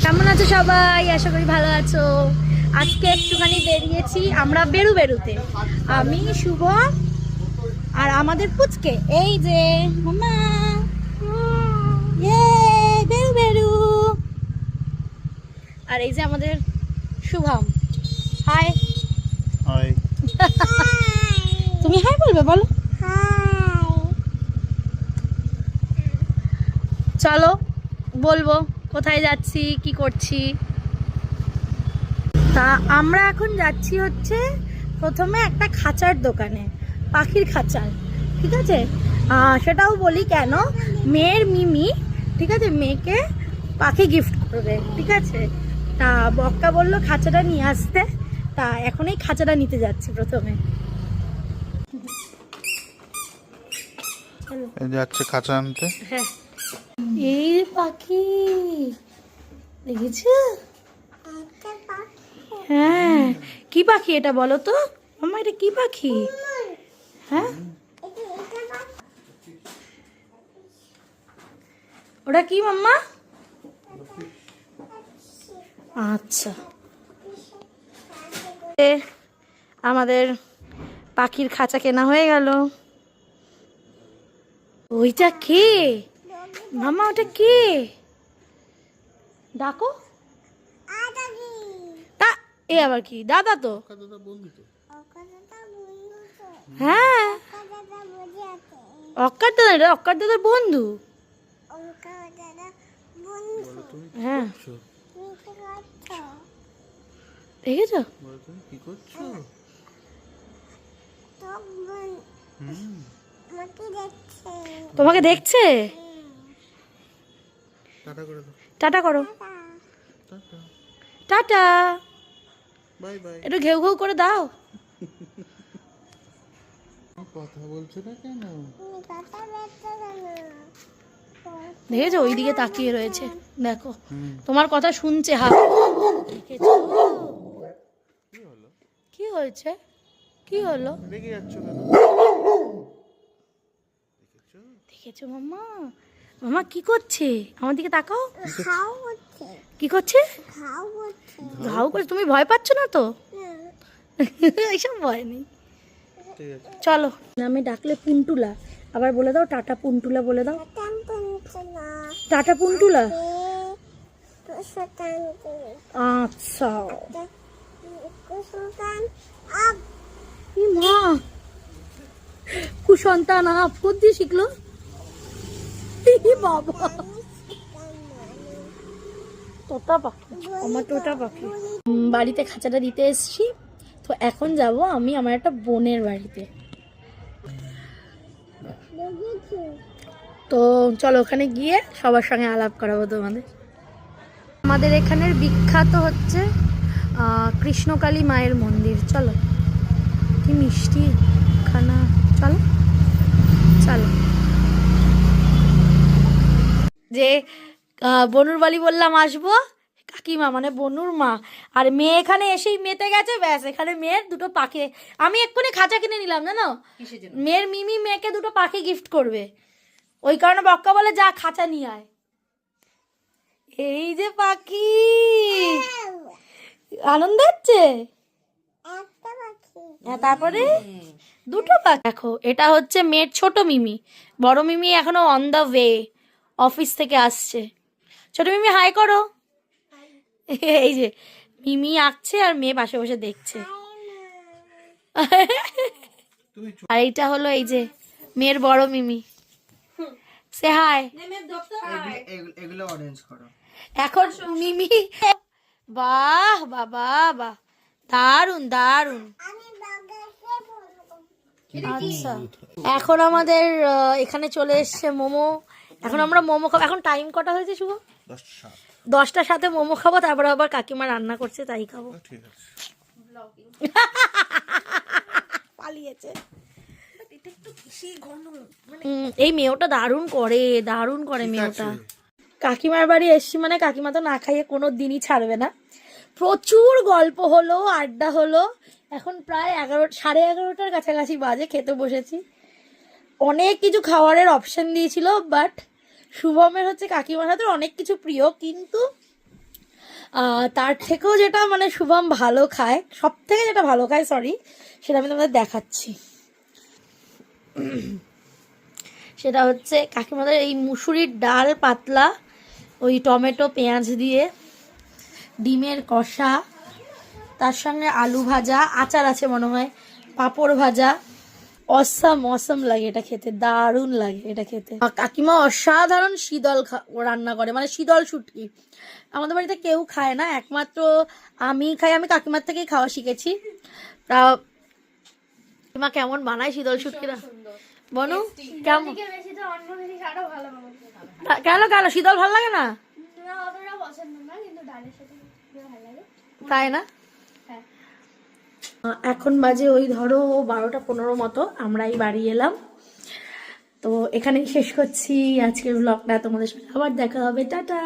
কেমন আছো সবাই? আশা করি ভালো আছো। আজকে একটুখানি বেরিয়েছি আমরা বেরুতে, আমি শুভ আর আমাদের পুচকে। এই যে মামা, ইয়ে বেরু। আর এই যে আমাদের শুভম। Hi hi. তুমি হাই বলবে, বলো। চলো বলবো কোথায় যাচ্ছি, কি করছি। তা আমরা এখন যাচ্ছি হচ্ছে প্রথমে একটা খাঁচার দোকানে, পাখির খাঁচার, ঠিক আছে। সেটাও বলি কেন, মেয়ের মিমি, ঠিক আছে, মেয়েকে পাখি গিফট করবে, ঠিক আছে। তা বক্কা বললো খাঁচাটা নিয়ে আসতে, তা এখন এই খাঁচাটা নিতে যাচ্ছি প্রথমে। যাচ্ছে খাঁচা আনতে। হ্যাঁ, এই পাখি দেখেছো? হ্যাঁ, কি পাখি এটা বলো তো মাম্মা, এটা কি পাখি? হ্যাঁ, ওটা কি মাম্মা? আচ্ছা, আমাদের পাখির খাঁচা কেনা হয়ে গেল। ওইটা কে মাম্মা? ওটা কে? ডাকো। তা এ আবার কি? দাদা তো। হ্যাঁ, অক্কার দাদা, এটা অক্কার দাদার বন্ধু। হ্যাঁ, দেখেছো? তোমাকে দেখছে। টাটা করো। টাটা। Bye bye. একটু ঘেউ ঘেউ করে দাও। কথা বলছো না কেন? দেখেছো ওইদিকে তাকিয়ে রয়েছে, দেখো তোমার কথা শুনছে। দেখেছো? কি হয়েছে? কি হলো? রেগে যাচ্ছ কেন? দেখেছো মাম্মা? মাম্মা কি করছে? আমার দিকে তাকাও। কি করছে? ঘাউ করছে। তুমি ভয় পাচ্ছ না তো? এইসব ভয় নেই। চলো, নামে ডাকলে পুন্টুলা, আবার বলে দাও টাটা পুন্টুলা, বলে দাও টাটা পুন্টুলা। আচ্ছা, মা কুসন্তান আপ কোথা শিখলো বাবা? তোতা পাখি, আমার তোতা পাখি। বাড়িতে খাঁচাটা দিতে এসছি, তো এখন যাব আমি আমার একটা বোনের বাড়িতে। তো চলো ওখানে গিয়ে সবার সঙ্গে আলাপ করাবো তোমাদের। আমাদের এখানের বিখ্যাত হচ্ছে কৃষ্ণকালী মায়ের মন্দির। চলো, কি মিষ্টি খানা। চলো চলো। যে বনুর বাড়ি বললাম আসবো, কাকিমা মানে বনুর মা আর মেয়ে এখানে এসেই মেতে গেছে। ব্যাস, এখানে মেয়ের দুটো পাখি। আমি এক্ষুনি খাঁচা কিনে নিলাম, জানো, মেয়ের মিমি মেয়েকে দুটো পাখি গিফট করবে। ওই কারণে বক্কা বলে যা খাঁচা নিয়ে আয়। এই যে পাখি, আনন্দ হচ্ছে। হ্যাঁ, তারপরে দুটো পাখি। দেখো, এটা হচ্ছে মেয়ের ছোট মিমি, বড় মিমি এখনো অন দা ওয়ে, অফিস থেকে আসছে। ছোট মিমি হাই করো। এই যে মিমি আঁকছে আর মেয়ে পাশে বসে দেখছে। আর এইটা হলো এই যে মেয়ের বড় মিমি, সে হাই। এগুলো অরেঞ্জ করো। এখন মিমি, বাহ বাবা বাহ, দারুন দারুন। আচ্ছা, এখন আমাদের এখানে চলে এসছে মোমো। এখন আমরা মোমো খাবো। এখন টাইম কটা হয়েছে শুভ? 10টার সাথে মোমো খাবো, তারপরে আবার কাকিমা রান্না করছে তাই খাবো। ঠিক আছে। পালিয়েছে। এই মেয়েটা দারুণ করে, দারুণ করে মেয়েটা। কাকিমার বাড়ি এসছি মানে কাকিমা তো না খাইয়ে কোনো দিনই ছাড়বে না। প্রচুর গল্প হলো, আড্ডা হলো। এখন প্রায় 11:30টার কাছাকাছি বাজে, খেতে বসেছি। অনেক কিছু খাবারের অপশন দিয়েছিল, বাট শুভমের হচ্ছে কাকিমার সাথে অনেক কিছু প্রিয়, কিন্তু তার থেকেও যেটা মানে শুভম ভালো খায়, সব থেকে যেটা ভালো খায় সরি, সেটা আমি তোমাদের দেখাচ্ছি। সেটা হচ্ছে কাকিমাদের এই মুসুরির ডাল পাতলা, ওই টমেটো পেঁয়াজ দিয়ে, ডিমের কষা, তার সঙ্গে আলু ভাজা, আচার আছে মনে হয়, পাঁপড় ভাজা। অসাম অসাম লাগে এটা খেতে, দারুণ লাগে এটা খেতে। কাকিমা অসাধারণ শীতল রান্না করে, মানে শীতল শুটকি আমাদের বাড়িতে কেউ খায় না, একমাত্র আমি খাই। আমি কাকিমার থেকেই খাওয়া শিখেছি। তা কাকিমা কেমন বানায় শীতল শুটকিটা বলো কেমন? কেন কেন শীতল ভালো লাগে না? তাই না? এখন বাজে ওই ধরো 12টা 15 মতো, আমরা এই বাড়ি এলাম। তো এখানেই শেষ করছি আজকের ব্লগটা, তোমাদের সঙ্গে আবার দেখা হবে, টাটা।